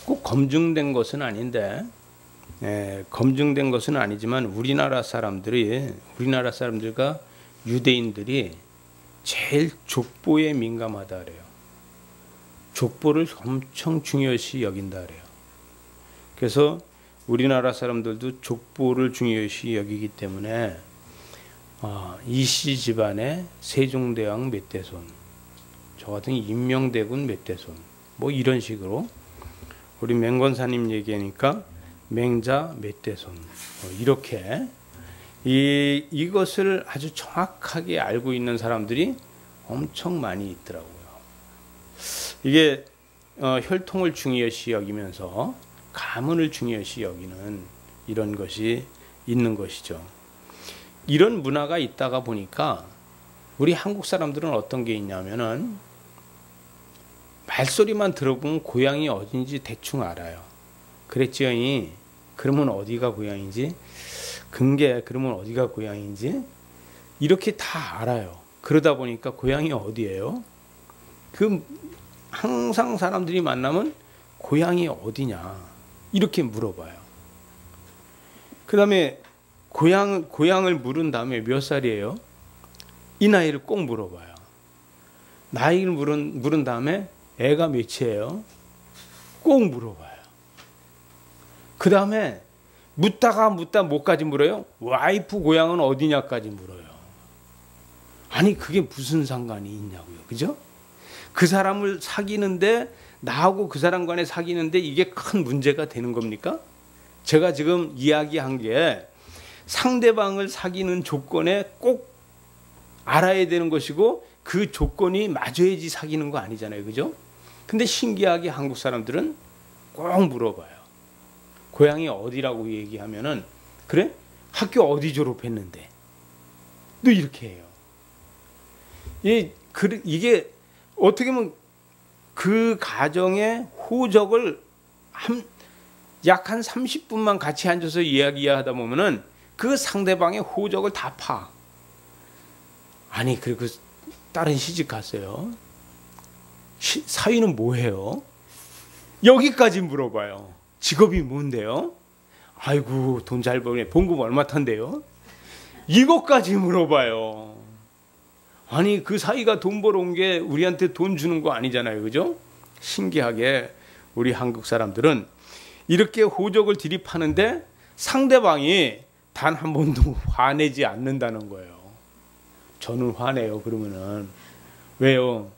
꼭 검증된 것은 아닌데, 검증된 것은 아니지만 우리나라 사람들과 유대인들이 제일 족보에 민감하다 그래요. 족보를 엄청 중요시 여긴다 그래요. 그래서 우리나라 사람들도 족보를 중요시 여기기 때문에 이씨 집안의 세종대왕 몇 대손, 저 같은 임명대군 몇 대손, 뭐 이런 식으로 우리 맹권사님 얘기하니까 맹자 몇 대손, 이렇게 이것을 아주 정확하게 알고 있는 사람들이 엄청 많이 있더라고요. 이게 혈통을 중요시 여기면서 가문을 중요시 여기는 이런 것이 있는 것이죠. 이런 문화가 있다가 보니까 우리 한국 사람들은 어떤 게 있냐면은 말소리만 들어보면 고향이 어딘지 대충 알아요. 그랬지요니 그러면 어디가 고향인지, 근계 그러면 어디가 고향인지 이렇게 다 알아요. 그러다 보니까 고향이 어디예요? 항상 사람들이 만나면 고향이 어디냐 이렇게 물어봐요. 그 다음에 고향을 물은 다음에 몇 살이에요? 이 나이를 꼭 물어봐요. 나이를 물은 다음에 애가 몇이에요? 꼭 물어봐요. 그 다음에 묻다 뭐까지 물어요? 와이프 고향은 어디냐까지 물어요. 아니 그게 무슨 상관이 있냐고요. 그죠? 그 사람을 사귀는데, 나하고 그 사람 간에 사귀는데 이게 큰 문제가 되는 겁니까? 제가 지금 이야기한 게 상대방을 사귀는 조건에 꼭 알아야 되는 것이고 그 조건이 맞아야지 사귀는 거 아니잖아요. 그죠? 근데 신기하게 한국 사람들은 꼭 물어봐요. 고향이 어디라고 얘기하면은, 그래? 학교 어디 졸업했는데? 너 이렇게 해요. 이게 어떻게 보면 그 가정의 호적을 약 한 30분만 같이 앉아서 이야기하다 보면은 그 상대방의 호적을 다 파. 아니 그리고 딸은 시집 갔어요. 사위는 뭐해요? 여기까지 물어봐요. 직업이 뭔데요? 아이고 돈 잘 버네. 봉급 얼마 탄대요? 이것까지 물어봐요. 아니 그 사이가 돈 벌어온 게 우리한테 돈 주는 거 아니잖아요. 그죠? 신기하게 우리 한국 사람들은 이렇게 호적을 들이파는데 상대방이 단 한 번도 화내지 않는다는 거예요. 저는 화내요. 그러면은 왜요?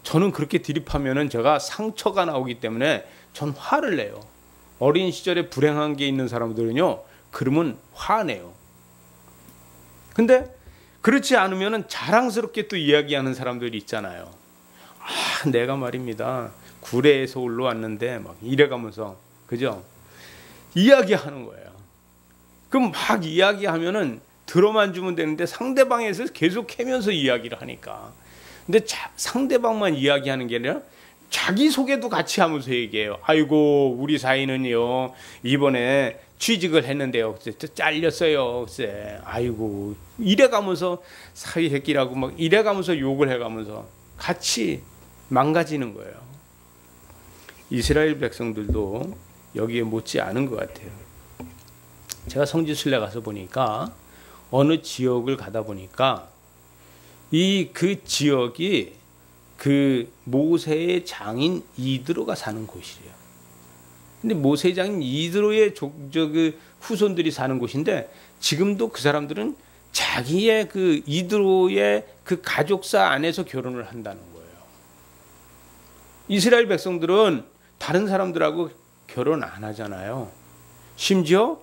저는 그렇게 들이파면은 제가 상처가 나오기 때문에 전 화를 내요. 어린 시절에 불행한 게 있는 사람들은요, 그러면 화내요. 근데 그렇지 않으면은 자랑스럽게 또 이야기하는 사람들이 있잖아요. 내가 말입니다. 구례에서 올라왔는데 막 이래가면서, 그죠? 이야기하는 거예요. 그럼 막 이야기하면은 들어만 주면 되는데 상대방에서 계속 캐면서 이야기를 하니까. 근데 상대방만 이야기하는 게 아니라 자기 소개도 같이 하면서 얘기해요. 아이고 우리 사이는요 이번에 취직을 했는데요 잘렸어요. 아이고 이래가면서 사위새끼라고 막 이래가면서 욕을 해가면서 같이 망가지는 거예요. 이스라엘 백성들도 여기에 못지 않은 것 같아요. 제가 성지순례 가서 보니까 어느 지역을 가다 보니까 그 지역이 그 모세의 장인 이드로가 사는 곳이에요. 근데 모세의 장인 이드로의 그 후손들이 사는 곳인데 지금도 그 사람들은 자기의 그 이드로의 그 가족사 안에서 결혼을 한다는 거예요. 이스라엘 백성들은 다른 사람들하고 결혼 안 하잖아요. 심지어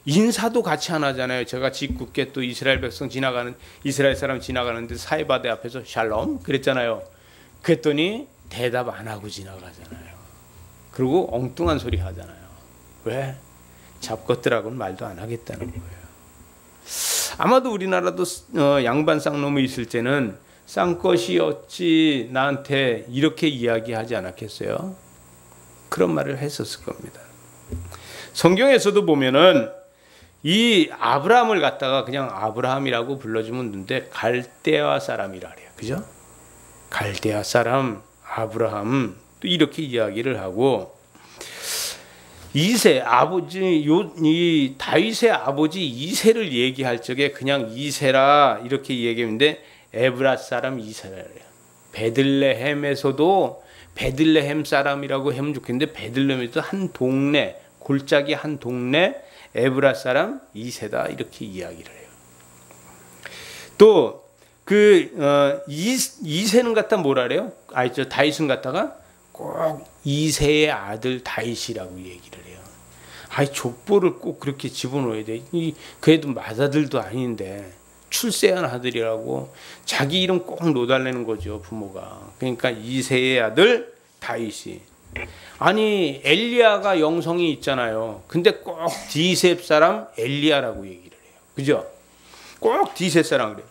인사도 같이 안 하잖아요. 제가 짓궂게 또 이스라엘 사람 지나가는데 사이바데 앞에서 샬롬 그랬잖아요. 그랬더니 대답 안 하고 지나가잖아요. 그리고 엉뚱한 소리 하잖아요. 왜? 잡것들하고는 말도 안 하겠다는 거예요. 아마도 우리나라도 양반 쌍놈이 있을 때는 쌍것이 어찌 나한테 이렇게 이야기하지 않았겠어요? 그런 말을 했었을 겁니다. 성경에서도 보면은 이 아브라함을 갖다가 그냥 아브라함이라고 불러주면 되는데 갈대아 사람이라 그래요. 그죠? 갈대아 사람 아브라함 또 이렇게 이야기를 하고, 이세 아버지 이 다윗의 아버지 이세를 얘기할 적에 그냥 이세라 이렇게 얘기했는데 에브라 사람 이세라래요. 베들레헴에서도 베들레헴 사람이라고 하면 좋겠는데 베들레헴에도 한 동네, 골짜기 한 동네 에브라 사람 이세다 이렇게 이야기를 해요. 또 이세는 갖다 뭐라 그래요? 다윗은 갖다가 꼭 이세의 아들 다윗이라고 얘기를 해요. 족보를 꼭 그렇게 집어넣어야 돼. 그 애도 맏아들도 아닌데 출세한 아들이라고 자기 이름 꼭 넣어달라는 거죠, 부모가. 그러니까 이세의 아들 다윗이. 아니 엘리야가 영성이 있잖아요. 근데 꼭 디셉 사람 엘리야라고 얘기를 해요. 그죠? 꼭 디셉 사람 그래요.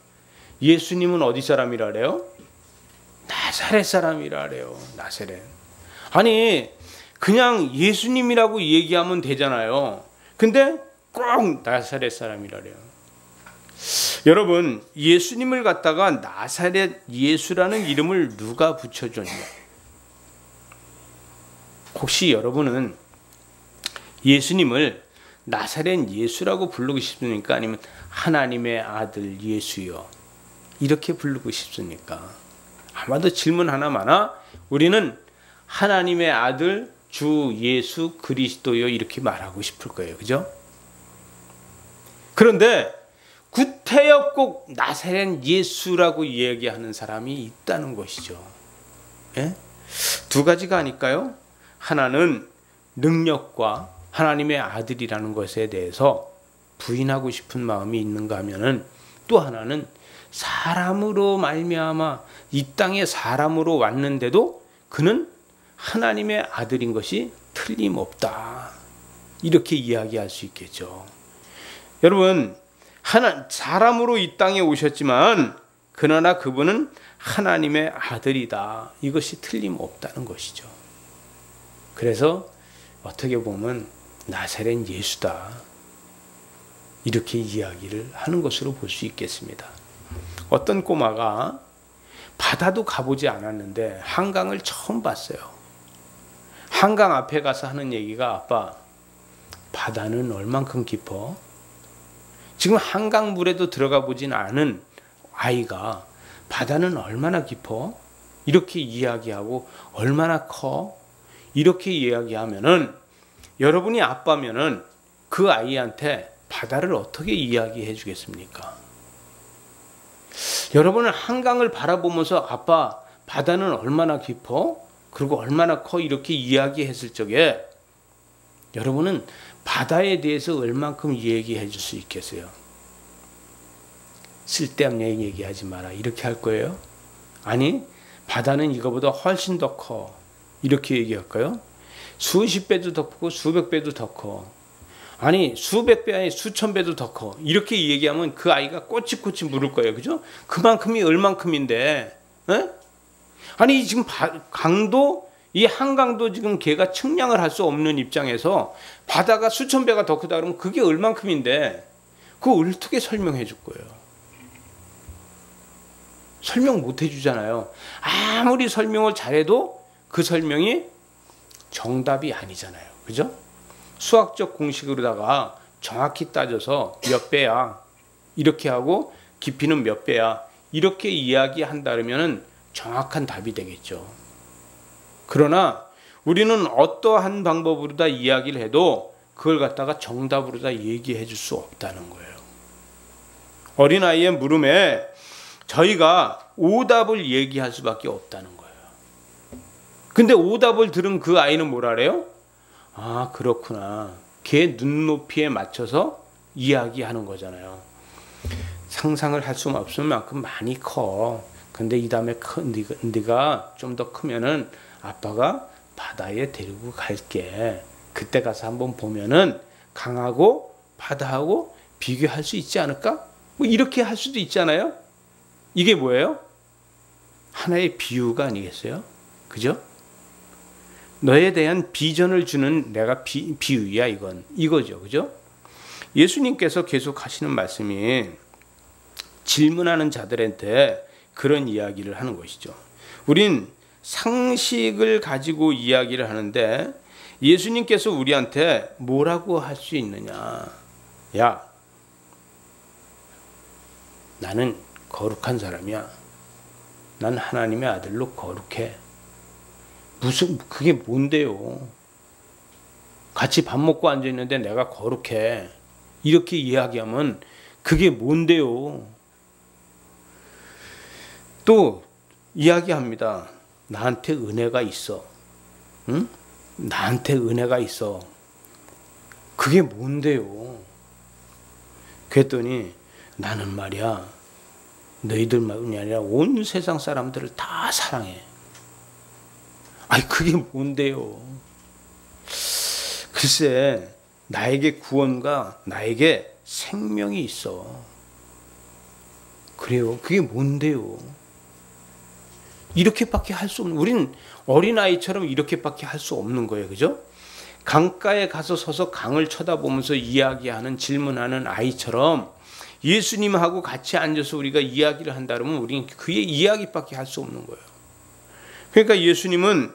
예수님은 어디 사람이라 그래요? 나사렛 사람이라 그래요. 나사렛. 아니 그냥 예수님이라고 얘기하면 되잖아요. 근데 꼭 나사렛 사람이라 그래요. 여러분, 예수님을 갖다가 나사렛 예수라는 이름을 누가 붙여줬냐? 혹시 여러분은 예수님을 나사렛 예수라고 부르고 싶습니까? 아니면 하나님의 아들 예수요 이렇게 부르고 싶습니까? 아마도 질문 하나마나 우리는 하나님의 아들 주 예수 그리스도요 이렇게 말하고 싶을 거예요. 그죠? 그런데 구태여 꼭 나사렛 예수라고 이야기하는 사람이 있다는 것이죠. 예? 두 가지가 아닐까요? 하나는 능력과 하나님의 아들이라는 것에 대해서 부인하고 싶은 마음이 있는가 하면은, 또 하나는 사람으로 말미암아 이 땅에 사람으로 왔는데도 그는 하나님의 아들인 것이 틀림없다 이렇게 이야기할 수 있겠죠. 여러분, 사람으로 이 땅에 오셨지만 그러나 그분은 하나님의 아들이다 이것이 틀림없다는 것이죠. 그래서 어떻게 보면 나사렛 예수다 이렇게 이야기를 하는 것으로 볼 수 있겠습니다. 어떤 꼬마가 바다도 가보지 않았는데 한강을 처음 봤어요. 한강 앞에 가서 하는 얘기가, 아빠 바다는 얼만큼 깊어? 지금 한강 물에도 들어가 보진 않은 아이가 바다는 얼마나 깊어? 이렇게 이야기하고 얼마나 커? 이렇게 이야기하면은, 여러분이 아빠면은 그 아이한테 바다를 어떻게 이야기해 주겠습니까? 여러분은 한강을 바라보면서 아빠 바다는 얼마나 깊어? 그리고 얼마나 커? 이렇게 이야기했을 적에 여러분은 바다에 대해서 얼만큼 얘기해 줄 수 있겠어요? 쓸데없는 얘기하지 마라 이렇게 할 거예요? 아니 바다는 이거보다 훨씬 더 커 이렇게 얘기할까요? 수십 배도 더 크고 수백 배도 더 커. 아니 수백 배 아니 수천 배도 더 커. 이렇게 얘기하면 그 아이가 꼬치꼬치 물을 거예요. 그죠? 그만큼이 얼만큼인데, 에? 아니 지금 강도, 이 한강도 지금 걔가 측량을 할 수 없는 입장에서 바다가 수천 배가 더 크다 그러면 그게 얼만큼인데 그거 어떻게 설명해 줄 거예요? 설명 못 해주잖아요. 아무리 설명을 잘해도 그 설명이 정답이 아니잖아요. 그죠? 수학적 공식으로다가 정확히 따져서 몇 배야 이렇게 하고 깊이는 몇 배야 이렇게 이야기한다면 정확한 답이 되겠죠. 그러나 우리는 어떠한 방법으로 다 이야기를 해도 그걸 갖다가 정답으로 다 얘기해 줄 수 없다는 거예요. 어린아이의 물음에 저희가 오답을 얘기할 수밖에 없다는 거예요. 근데 오답을 들은 그 아이는 뭐라 그래요? 아 그렇구나. 걔 눈높이에 맞춰서 이야기하는 거잖아요. 상상을 할 수 없을 만큼 많이 커. 근데 이 다음에 네가 좀 더 크면은 아빠가 바다에 데리고 갈게. 그때 가서 한번 보면은 강하고 바다하고 비교할 수 있지 않을까? 뭐 이렇게 할 수도 있잖아요. 이게 뭐예요? 하나의 비유가 아니겠어요? 그죠? 너에 대한 비전을 주는 내가 비유야 이거죠. 그죠? 예수님께서 계속 하시는 말씀이 질문하는 자들한테 그런 이야기를 하는 것이죠. 우린 상식을 가지고 이야기를 하는데 예수님께서 우리한테 뭐라고 할 수 있느냐? 야, 나는 거룩한 사람이야. 난 하나님의 아들로 거룩해. 무슨 그게 뭔데요? 같이 밥 먹고 앉아 있는데 내가 거룩해. 이렇게 이야기하면 그게 뭔데요? 또 이야기합니다. 나한테 은혜가 있어. 응? 나한테 은혜가 있어. 그게 뭔데요? 그랬더니 나는 말이야, 너희들만이 아니라 온 세상 사람들을 다 사랑해. 아니 그게 뭔데요? 글쎄, 나에게 구원과 나에게 생명이 있어. 그래요. 그게 뭔데요? 이렇게밖에 할 수 없는, 우린 어린아이처럼 이렇게밖에 할 수 없는 거예요. 그죠? 강가에 가서 서서 강을 쳐다보면서 이야기하는, 질문하는 아이처럼 예수님하고 같이 앉아서 우리가 이야기를 한다 그러면 우리는 그의 이야기밖에 할 수 없는 거예요. 그러니까 예수님은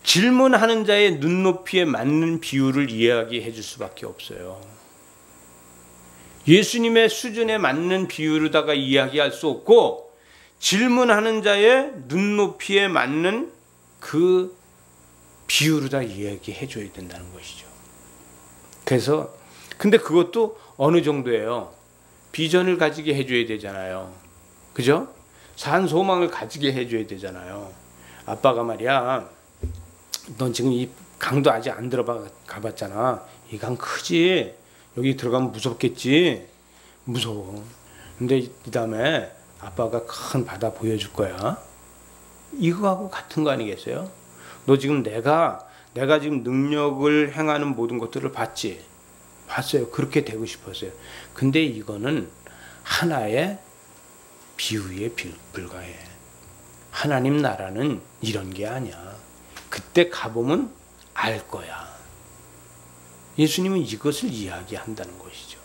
질문하는 자의 눈높이에 맞는 비유를 이야기해 줄 수밖에 없어요. 예수님의 수준에 맞는 비유로다가 이야기할 수 없고, 질문하는 자의 눈높이에 맞는 그 비유로다 이야기해 줘야 된다는 것이죠. 그래서 근데 그것도 어느 정도예요? 비전을 가지게 해줘야 되잖아요. 그죠? 산 소망을 가지게 해줘야 되잖아요. 아빠가 말이야, 넌 지금 이 강도 아직 안 가봤잖아. 이 강 크지? 여기 들어가면 무섭겠지? 무서워. 근데 이 다음에 아빠가 큰 바다 보여줄 거야. 이거하고 같은 거 아니겠어요? 너 지금 내가 지금 능력을 행하는 모든 것들을 봤지? 봤어요. 그렇게 되고 싶었어요. 근데 이거는 하나의 비유에 불과해. 하나님 나라는 이런 게 아니야. 그때 가보면 알 거야. 예수님은 이것을 이야기한다는 것이죠.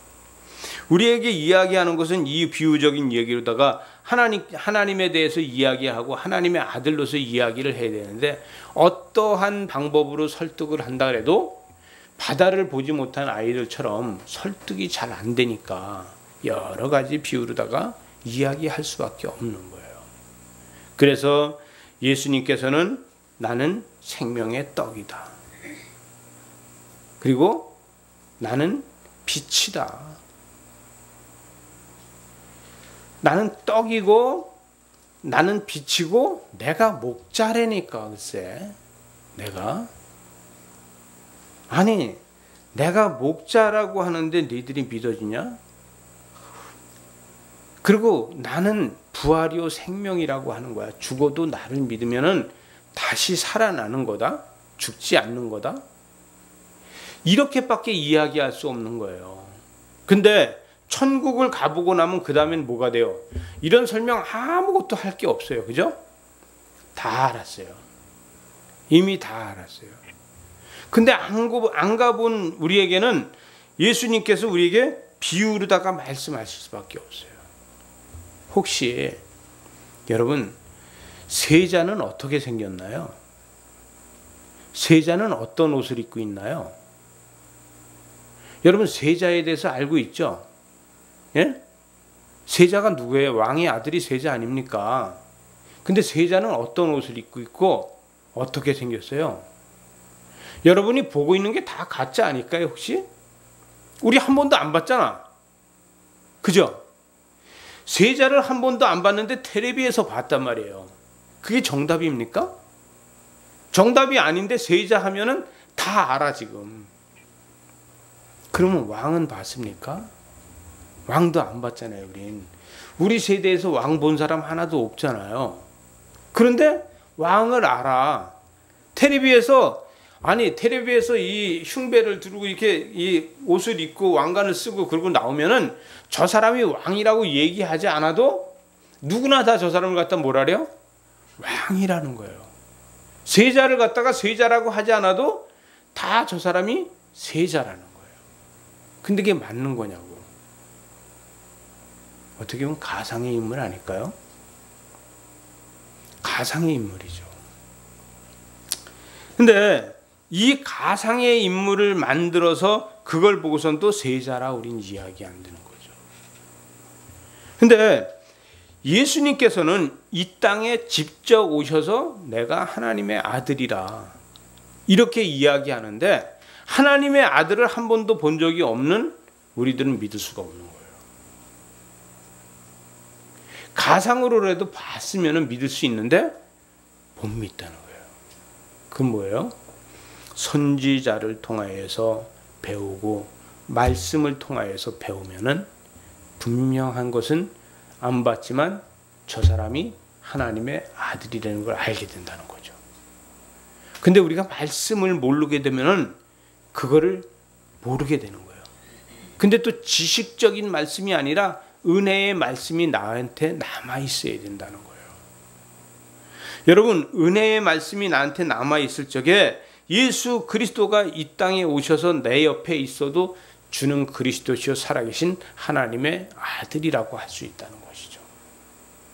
우리에게 이야기하는 것은 이 비유적인 얘기로다가 하나님에 대해서 이야기하고 하나님의 아들로서 이야기를 해야 되는데, 어떠한 방법으로 설득을 한다 그래도 바다를 보지 못한 아이들처럼 설득이 잘 안 되니까 여러 가지 비유로다가 이야기할 수밖에 없는 거예요. 그래서 예수님께서는 나는 생명의 떡이다. 그리고 나는 빛이다. 나는 떡이고 나는 빛이고 내가 목자라니까. 글쎄, 내가 목자라고 하는데 너희들이 믿어지냐? 그리고 나는 부활이요 생명이라고 하는 거야. 죽어도 나를 믿으면은 다시 살아나는 거다. 죽지 않는 거다. 이렇게밖에 이야기할 수 없는 거예요. 근데 천국을 가보고 나면 그 다음엔 뭐가 돼요? 이런 설명 아무것도 할 게 없어요. 그죠? 다 알았어요. 이미 다 알았어요. 근데 안 가본 우리에게는 예수님께서 우리에게 비유로다가 말씀하실 수밖에 없어요. 혹시 여러분, 세자는 어떻게 생겼나요? 세자는 어떤 옷을 입고 있나요? 여러분, 세자에 대해서 알고 있죠? 예? 세자가 누구예요? 왕의 아들이 세자 아닙니까? 근데 세자는 어떤 옷을 입고 있고 어떻게 생겼어요? 여러분이 보고 있는 게 다 가짜 아닐까요, 혹시? 우리 한 번도 안 봤잖아. 그죠? 세자를 한 번도 안 봤는데 텔레비에서 봤단 말이에요. 그게 정답입니까? 정답이 아닌데 세자 하면은 다 알아 지금. 그러면 왕은 봤습니까? 왕도 안 봤잖아요, 우린. 우리 세대에서 왕 본 사람 하나도 없잖아요. 그런데 왕을 알아. 텔레비에서 이 흉배를 두르고 이렇게 이 옷을 입고 왕관을 쓰고 그러고 나오면은 저 사람이 왕이라고 얘기하지 않아도 누구나 다 저 사람을 갖다 뭐라래요? 왕이라는 거예요. 세자를 갖다가 세자라고 하지 않아도 다 저 사람이 세자라는 거예요. 근데 그게 맞는 거냐고. 어떻게 보면 가상의 인물 아닐까요? 가상의 인물이죠. 근데 이 가상의 인물을 만들어서 그걸 보고선 또 세자라 우린 이야기 안 되는 거죠. 근데 예수님께서는 이 땅에 직접 오셔서 내가 하나님의 아들이라 이렇게 이야기하는데 하나님의 아들을 한 번도 본 적이 없는 우리들은 믿을 수가 없는 거예요. 가상으로라도 봤으면 믿을 수 있는데 못 믿다는 거예요. 그건 뭐예요? 선지자를 통하여서 배우고 말씀을 통하여서 배우면은 분명한 것은 안 봤지만 저 사람이 하나님의 아들이라는 걸 알게 된다는 거죠. 근데 우리가 말씀을 모르게 되면은 그거를 모르게 되는 거예요. 근데 또 지식적인 말씀이 아니라 은혜의 말씀이 나한테 남아 있어야 된다는 거예요. 여러분, 은혜의 말씀이 나한테 남아 있을 적에 예수 그리스도가 이 땅에 오셔서 내 옆에 있어도 주는 그리스도시요 살아계신 하나님의 아들이라고 할 수 있다는 것이죠.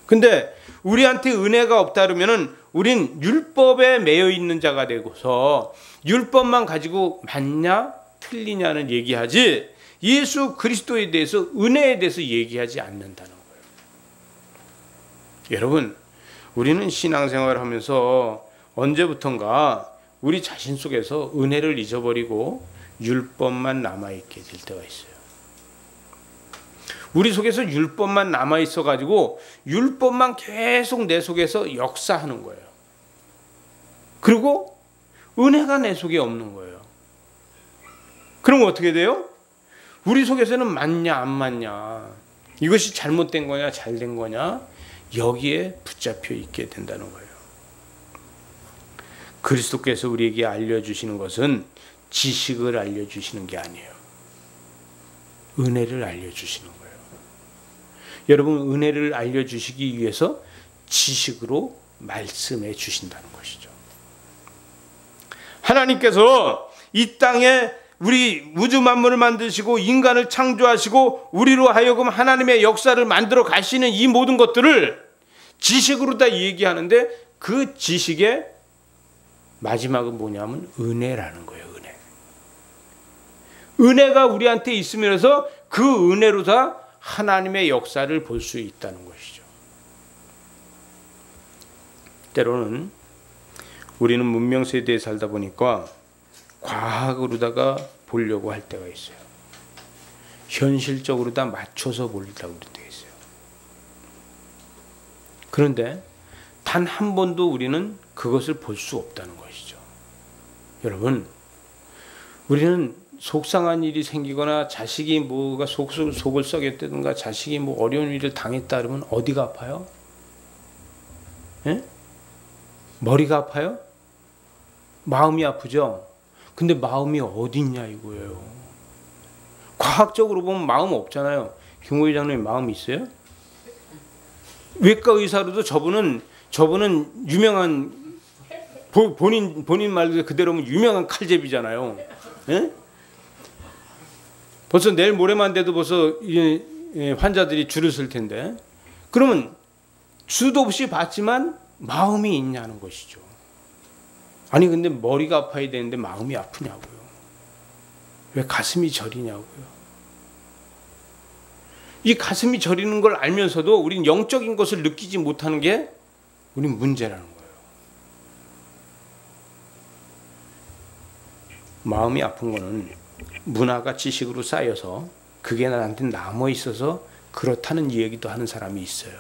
근데 우리한테 은혜가 없다 그러면은 우린 율법에 매여 있는 자가 되고서 율법만 가지고 맞냐 틀리냐는 얘기하지 예수 그리스도에 대해서 은혜에 대해서 얘기하지 않는다는 거예요. 여러분, 우리는 신앙생활을 하면서 언제부턴가 우리 자신 속에서 은혜를 잊어버리고 율법만 남아있게 될 때가 있어요. 우리 속에서 율법만 남아있어 가지고 율법만 계속 내 속에서 역사하는 거예요. 그리고 은혜가 내 속에 없는 거예요. 그럼 어떻게 돼요? 우리 속에서는 맞냐 안 맞냐, 이것이 잘못된 거냐 잘된 거냐, 여기에 붙잡혀 있게 된다는 거예요. 그리스도께서 우리에게 알려주시는 것은 지식을 알려주시는 게 아니에요. 은혜를 알려주시는 거예요. 여러분, 은혜를 알려주시기 위해서 지식으로 말씀해 주신다는 것이죠. 하나님께서 이 땅에 우리 우주 만물을 만드시고 인간을 창조하시고 우리로 하여금 하나님의 역사를 만들어 가시는 이 모든 것들을 지식으로 다 얘기하는데 그 지식의 마지막은 뭐냐면 은혜라는 거예요. 은혜. 은혜가 우리한테 있으면서 그 은혜로 다 하나님의 역사를 볼 수 있다는 것이죠. 때로는 우리는 문명 세대에 살다 보니까 과학으로다가 보려고 할 때가 있어요. 현실적으로 다 맞춰서 보려고 할 때가 있어요. 그런데 단 한 번도 우리는 그것을 볼 수 없다는 것이죠. 여러분, 우리는 속상한 일이 생기거나 자식이 뭐가 속을 썩였다든가 자식이 뭐 어려운 일을 당했다 그러면 어디가 아파요? 예? 머리가 아파요? 마음이 아프죠? 근데 마음이 어디 있냐 이거예요. 과학적으로 보면 마음 없잖아요. 김호 회장님 마음 있어요? 외과 의사로도 저분은 유명한 본인 말로 그대로면 유명한 칼제비잖아요. 예? 벌써 내일 모레만 돼도 벌써 환자들이 줄을 설 텐데, 그러면 수도 없이 봤지만 마음이 있냐는 것이죠. 아니 근데 머리가 아파야 되는데 마음이 아프냐고요. 왜 가슴이 저리냐고요. 이 가슴이 저리는 걸 알면서도 우린 영적인 것을 느끼지 못하는 게 우린 문제라는 거예요. 마음이 아픈 거는 문화가 지식으로 쌓여서 그게 나한테 남아 있어서 그렇다는 얘기도 하는 사람이 있어요.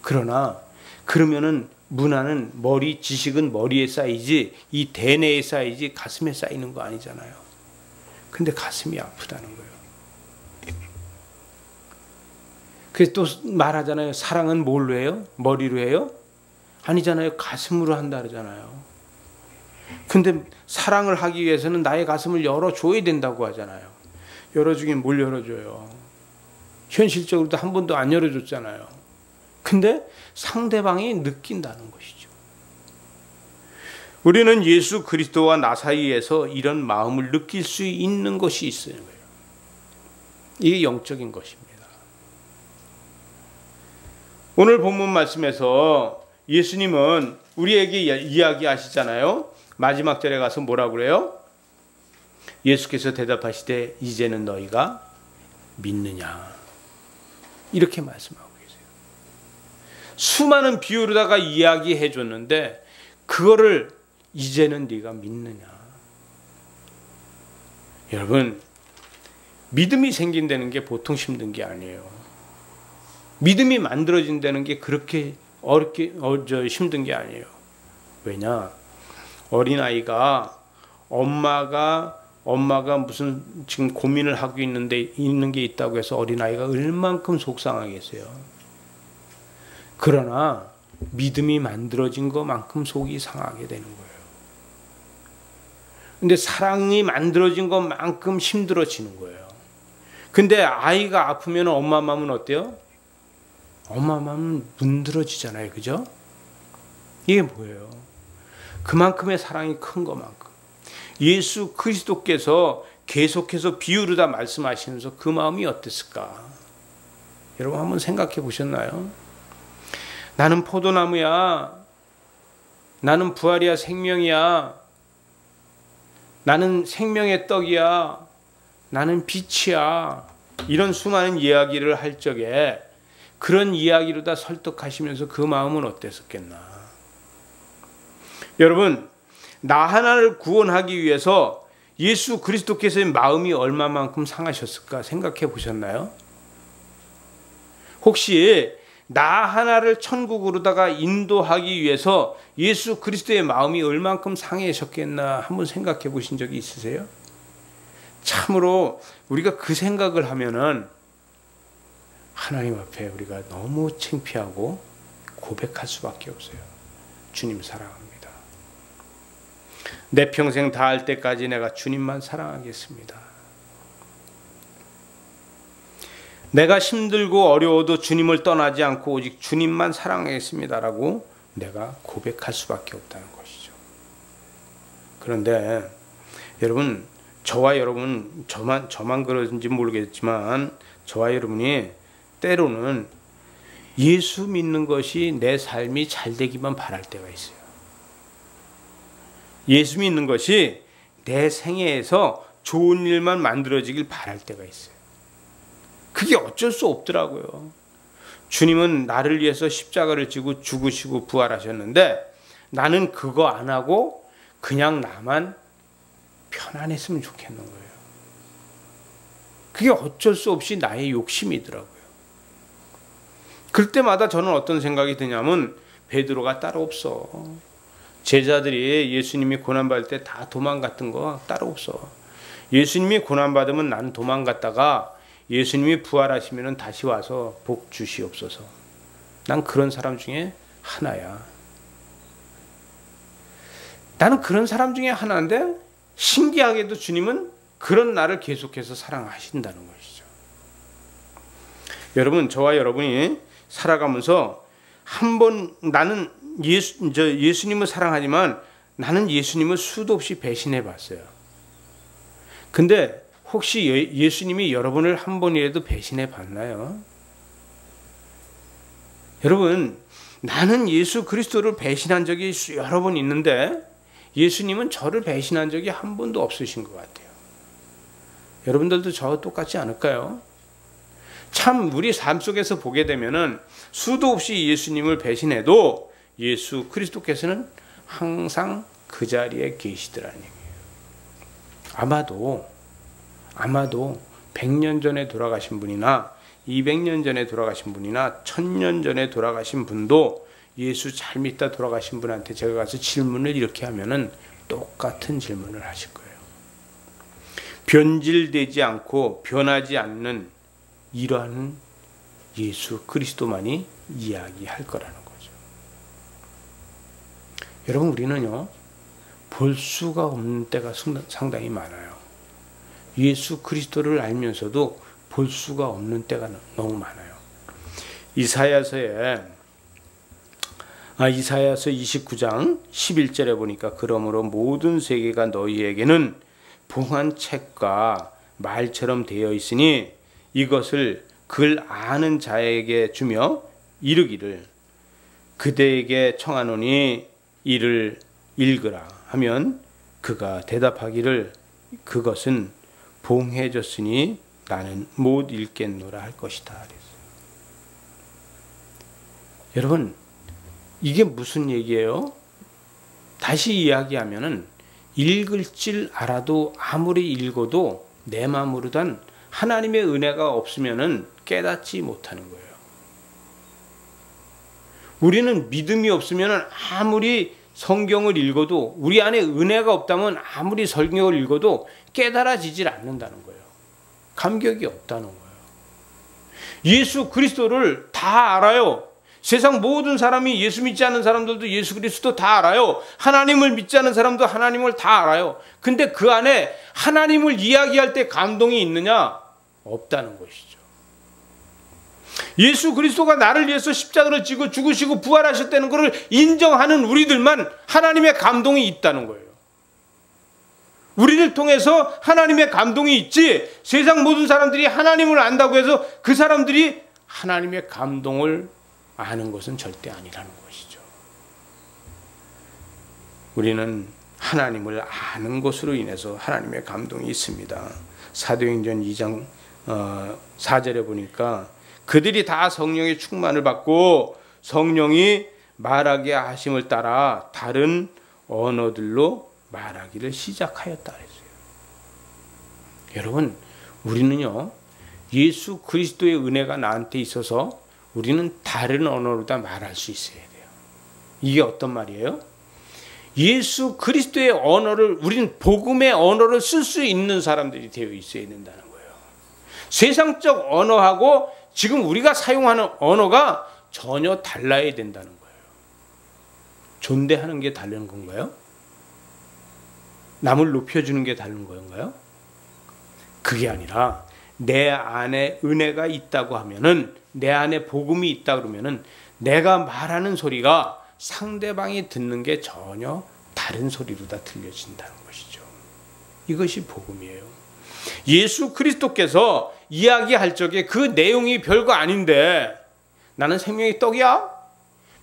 그러나 그러면은 문화는 지식은 머리에 쌓이지 이 대뇌에 쌓이지 가슴에 쌓이는 거 아니잖아요. 근데 가슴이 아프다는 거예요. 그래서 또 말하잖아요. 사랑은 뭘로 해요? 머리로 해요? 아니잖아요. 가슴으로 한다 그러잖아요. 근데 사랑을 하기 위해서는 나의 가슴을 열어줘야 된다고 하잖아요. 열어주긴 뭘 열어줘요. 현실적으로도 한 번도 안 열어줬잖아요. 근데 상대방이 느낀다는 것이죠. 우리는 예수 그리스도와 나 사이에서 이런 마음을 느낄 수 있는 것이 있어요. 이게 영적인 것입니다. 오늘 본문 말씀에서 예수님은 우리에게 이야기하시잖아요. 마지막 절에 가서 뭐라고 그래요? 예수께서 대답하시되 이제는 너희가 믿느냐, 이렇게 말씀하고 계세요. 수많은 비유로다가 이야기해 줬는데 그거를 이제는 네가 믿느냐. 여러분, 믿음이 생긴다는 게 보통 힘든 게 아니에요. 믿음이 만들어진다는 게 그렇게 힘든 게 아니에요. 왜냐? 어린아이가 엄마가 무슨 지금 고민을 하고 있는 게 있다고 해서 어린아이가 얼만큼 속상하겠어요. 그러나 믿음이 만들어진 것만큼 속이 상하게 되는 거예요. 근데 사랑이 만들어진 것만큼 힘들어지는 거예요. 근데 아이가 아프면 엄마 마음은 어때요? 엄마 마음은 문드러지잖아요. 그죠? 이게 뭐예요? 그만큼의 사랑이 큰 것만큼. 예수 그리스도께서 계속해서 비유로다 말씀하시면서 그 마음이 어땠을까? 여러분 한번 생각해 보셨나요? 나는 포도나무야. 나는 부활이야, 생명이야. 나는 생명의 떡이야. 나는 빛이야. 이런 수많은 이야기를 할 적에 그런 이야기로 다 설득하시면서 그 마음은 어땠었겠나. 여러분, 나 하나를 구원하기 위해서 예수 그리스도께서의 마음이 얼마만큼 상하셨을까 생각해 보셨나요? 혹시 나 하나를 천국으로다가 인도하기 위해서 예수 그리스도의 마음이 얼만큼 상하셨겠나 한번 생각해 보신 적이 있으세요? 참으로 우리가 그 생각을 하면은 하나님 앞에 우리가 너무 창피하고 고백할 수밖에 없어요. 주님 사랑합니다. 내 평생 다할 때까지 내가 주님만 사랑하겠습니다. 내가 힘들고 어려워도 주님을 떠나지 않고 오직 주님만 사랑하겠습니다라고 내가 고백할 수밖에 없다는 것이죠. 그런데 여러분, 저와 여러분, 저만 그런지 모르겠지만 저와 여러분이 때로는 예수 믿는 것이 내 삶이 잘 되기만 바랄 때가 있어요. 예수 믿는 것이 내 생애에서 좋은 일만 만들어지길 바랄 때가 있어요. 그게 어쩔 수 없더라고요. 주님은 나를 위해서 십자가를 지고 죽으시고 부활하셨는데 나는 그거 안 하고 그냥 나만 편안했으면 좋겠는 거예요. 그게 어쩔 수 없이 나의 욕심이더라고요. 그럴 때마다 저는 어떤 생각이 드냐면 베드로가 따로 없어. 제자들이 예수님이 고난받을 때 다 도망갔던 거 따로 없어. 예수님이 고난받으면 난 도망갔다가 예수님이 부활하시면 다시 와서 복 주시옵소서. 난 그런 사람 중에 하나야. 나는 그런 사람 중에 하나인데 신기하게도 주님은 그런 나를 계속해서 사랑하신다는 것이죠. 여러분, 저와 여러분이 살아가면서 한번 나는 예수님을 사랑하지만 나는 예수님을 수도 없이 배신해 봤어요. 근데 혹시 예수님이 여러분을 한 번이라도 배신해 봤나요? 여러분, 나는 예수 그리스도를 배신한 적이 여러 번 있는데 예수님은 저를 배신한 적이 한 번도 없으신 것 같아요. 여러분들도 저와 똑같지 않을까요? 참 우리 삶 속에서 보게 되면은 수도 없이 예수님을 배신해도 예수 그리스도께서는 항상 그 자리에 계시더라는 얘기예요. 아마도 100년 전에 돌아가신 분이나 200년 전에 돌아가신 분이나 1000년 전에 돌아가신 분도 예수 잘 믿다 돌아가신 분한테 제가 가서 질문을 이렇게 하면은 똑같은 질문을 하실 거예요. 변질되지 않고 변하지 않는 이러한 예수 그리스도만이 이야기할 거라는 거죠. 여러분, 우리는요 볼 수가 없는 때가 상당히 많아요. 예수 그리스도를 알면서도 볼 수가 없는 때가 너무 많아요. 이사야서 29장 11절에 보니까 그러므로 모든 세계가 너희에게는 봉한 책과 말처럼 되어 있으니 이것을 글 아는 자에게 주며 이르기를 그대에게 청하노니 이를 읽으라 하면 그가 대답하기를 그것은 봉해졌으니 나는 못 읽겠노라 할 것이다. 그랬어요. 여러분, 이게 무슨 얘기예요? 다시 이야기하면은 읽을 줄 알아도 아무리 읽어도 내 마음으로단 하나님의 은혜가 없으면은 깨닫지 못하는 거예요. 우리는 믿음이 없으면은 아무리 성경을 읽어도, 우리 안에 은혜가 없다면 아무리 성경을 읽어도 깨달아지질 않는다는 거예요. 감격이 없다는 거예요. 예수 그리스도를 다 알아요. 세상 모든 사람이 예수 믿지 않는 사람들도 예수 그리스도 다 알아요. 하나님을 믿지 않는 사람도 하나님을 다 알아요. 근데 그 안에 하나님을 이야기할 때 감동이 있느냐? 없다는 것이죠. 예수 그리스도가 나를 위해서 십자가를 지고 죽으시고 부활하셨다는 것을 인정하는 우리들만 하나님의 감동이 있다는 거예요. 우리를 통해서 하나님의 감동이 있지, 세상 모든 사람들이 하나님을 안다고 해서 그 사람들이 하나님의 감동을 아는 것은 절대 아니라는 것이죠. 우리는 하나님을 아는 것으로 인해서 하나님의 감동이 있습니다. 사도행전 2장 4절에 보니까 그들이 다 성령의 충만을 받고 성령이 말하게 하심을 따라 다른 언어들로 말하기를 시작하였다 그랬어요. 여러분, 우리는요, 예수 그리스도의 은혜가 나한테 있어서 우리는 다른 언어로 다 말할 수 있어야 돼요. 이게 어떤 말이에요? 예수 그리스도의 언어를, 우리는 복음의 언어를 쓸 수 있는 사람들이 되어 있어야 된다는 거예요. 세상적 언어하고 지금 우리가 사용하는 언어가 전혀 달라야 된다는 거예요. 존대하는 게 다른 건가요? 남을 높여주는 게 다른 건가요? 그게 아니라 내 안에 은혜가 있다고 하면은, 내 안에 복음이 있다 그러면은 내가 말하는 소리가 상대방이 듣는 게 전혀 다른 소리로 다 들려진다는 것이죠. 이것이 복음이에요. 예수 그리스도께서 이야기할 적에 그 내용이 별거 아닌데 나는 생명의 떡이야?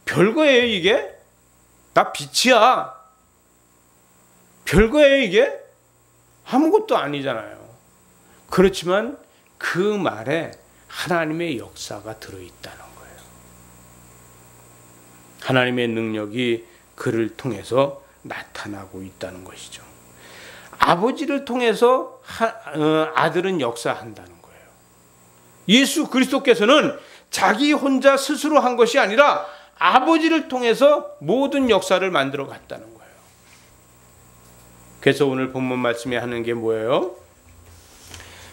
별거예요 이게? 나 빛이야? 별거예요 이게? 아무것도 아니잖아요. 그렇지만 그 말에 하나님의 역사가 들어있다는 거예요. 하나님의 능력이 그를 통해서 나타나고 있다는 것이죠. 아버지를 통해서 아들은 역사한다는 거예요. 예수 그리스도께서는 자기 혼자 스스로 한 것이 아니라 아버지를 통해서 모든 역사를 만들어 갔다는 거예요. 그래서 오늘 본문 말씀에 하는 게 뭐예요?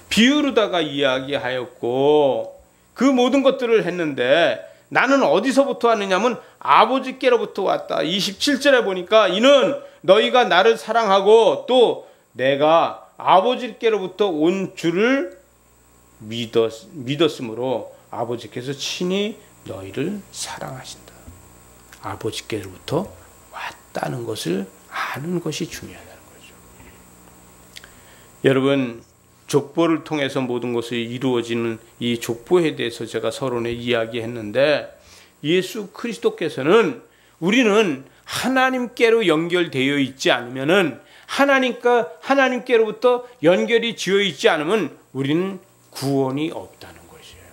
비유로다가 이야기하였고 그 모든 것들을 했는데 나는 어디서부터 왔느냐면 아버지께로부터 왔다. 27절에 보니까 이는 너희가 나를 사랑하고 또 내가 아버지께로부터 온 줄을 믿었으므로 아버지께서 친히 너희를 사랑하신다. 아버지께로부터 왔다는 것을 아는 것이 중요하다는 거죠. 여러분, 족보를 통해서 모든 것이 이루어지는 이 족보에 대해서 제가 서론에 이야기했는데, 예수 그리스도께서는, 우리는 하나님께로 연결되어 있지 않으면은, 하나님께로부터 연결이 지어 있지 않으면 우리는 구원이 없다는 것이에요.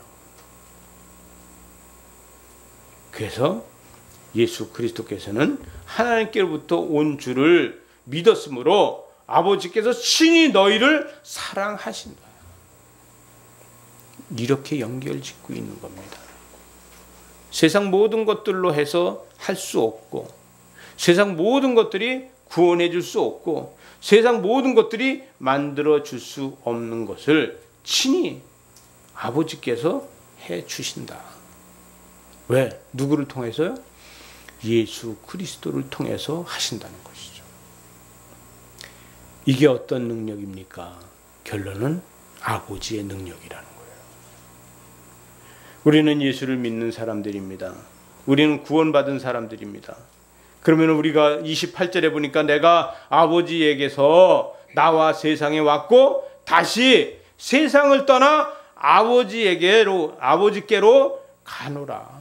그래서 예수 그리스도께서는 하나님께로부터 온 줄을 믿었으므로 아버지께서 친히 너희를 사랑하신다. 이렇게 연결짓고 있는 겁니다. 세상 모든 것들로 해서 할 수 없고, 세상 모든 것들이 구원해 줄 수 없고, 세상 모든 것들이 만들어 줄 수 없는 것을 친히 아버지께서 해 주신다. 왜? 누구를 통해서요? 예수 그리스도를 통해서 하신다는 것이죠. 이게 어떤 능력입니까? 결론은 아버지의 능력이라는 거예요. 우리는 예수를 믿는 사람들입니다. 우리는 구원받은 사람들입니다. 그러면 우리가 28절에 보니까 내가 아버지에게서 나와 세상에 왔고 다시 세상을 떠나 아버지께로 가노라.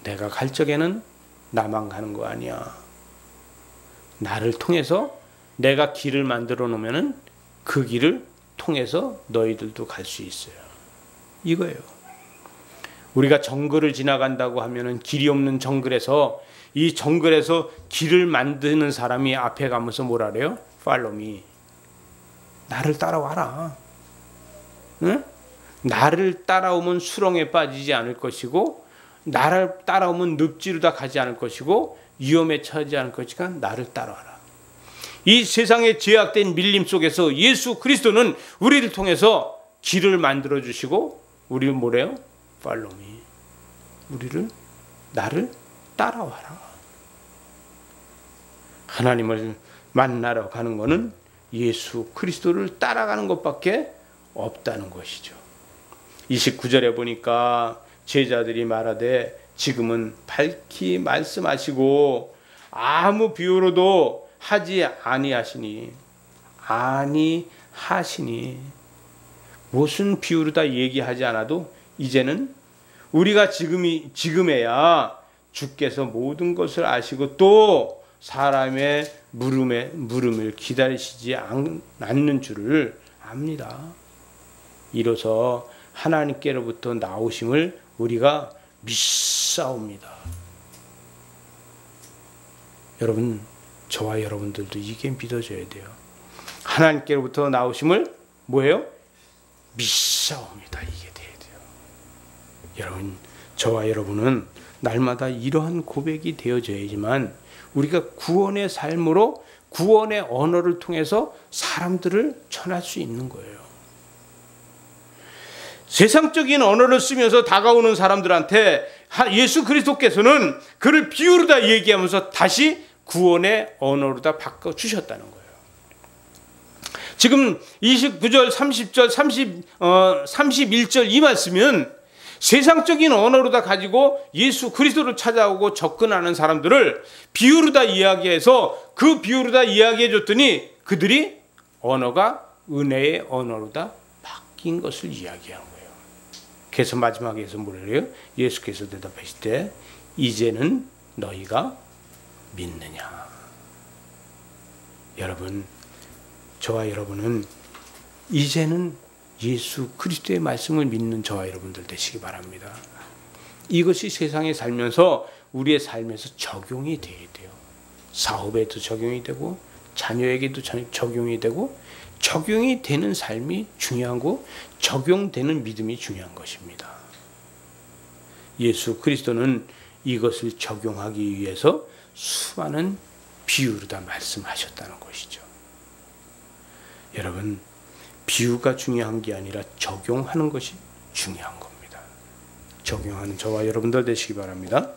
내가 갈 적에는 나만 가는 거 아니야. 나를 통해서 내가 길을 만들어 놓으면은 그 길을 통해서 너희들도 갈 수 있어요. 이거예요. 우리가 정글을 지나간다고 하면은 길이 없는 정글에서 이 정글에서 길을 만드는 사람이 앞에 가면서 뭐라 그래요? Follow me. 나를 따라와라. 응? 나를 따라오면 수렁에 빠지지 않을 것이고 나를 따라오면 늪지르다 가지 않을 것이고 위험에 처하지 않을 것이니까 나를 따라와라. 이 세상의 제약된 밀림 속에서 예수 그리스도는 우리를 통해서 길을 만들어 주시고 우리를 뭐래요? Follow me. 우리를 나를 따라와라. 하나님을 만나러 가는 것은 예수 그리스도를 따라가는 것밖에 없다는 것이죠. 29절에 보니까 제자들이 말하되 지금은 밝히 말씀하시고 아무 비유로도 하지 아니하시니 무슨 비유로 다 얘기하지 않아도 이제는 우리가 지금에야 주께서 모든 것을 아시고 또 사람의 물음을 기다리시지 않는 줄을 압니다. 이로써 하나님께로부터 나오심을 우리가 믿사옵니다. 여러분, 저와 여러분들도 이게 믿어져야 돼요. 하나님께로부터 나오심을 뭐예요? 믿사옵니다. 이게 돼야 돼요. 여러분, 저와 여러분은 날마다 이러한 고백이 되어져야지만 우리가 구원의 삶으로 구원의 언어를 통해서 사람들을 전할 수 있는 거예요. 세상적인 언어를 쓰면서 다가오는 사람들한테 예수 그리스도께서는 그를 비유로 다 얘기하면서 다시 구원의 언어로 다 바꿔주셨다는 거예요. 지금 29절, 30절, 31절 이 말씀은 세상적인 언어로 다 가지고 예수 그리스도를 찾아오고 접근하는 사람들을 비유로 다 이야기해서 그 비유로 다 이야기해 줬더니 그들이 언어가 은혜의 언어로 다 바뀐 것을 이야기하는 거예요. 그래서 마지막에서 뭐래요? 예수께서 대답하실 때 이제는 너희가 믿느냐. 여러분, 저와 여러분은 이제는 예수 그리스도의 말씀을 믿는 저와 여러분들 되시기 바랍니다. 이것이 세상에 살면서 우리의 삶에서 적용이 돼야 돼요. 사업에도 적용이 되고 자녀에게도 적용이 되고 적용이 되는 삶이 중요하고 적용되는 믿음이 중요한 것입니다. 예수 그리스도는 이것을 적용하기 위해서 수많은 비유로 다 말씀하셨다는 것이죠. 여러분, 비유가 중요한 게 아니라 적용하는 것이 중요한 겁니다. 적용하는 저와 여러분들 되시기 바랍니다.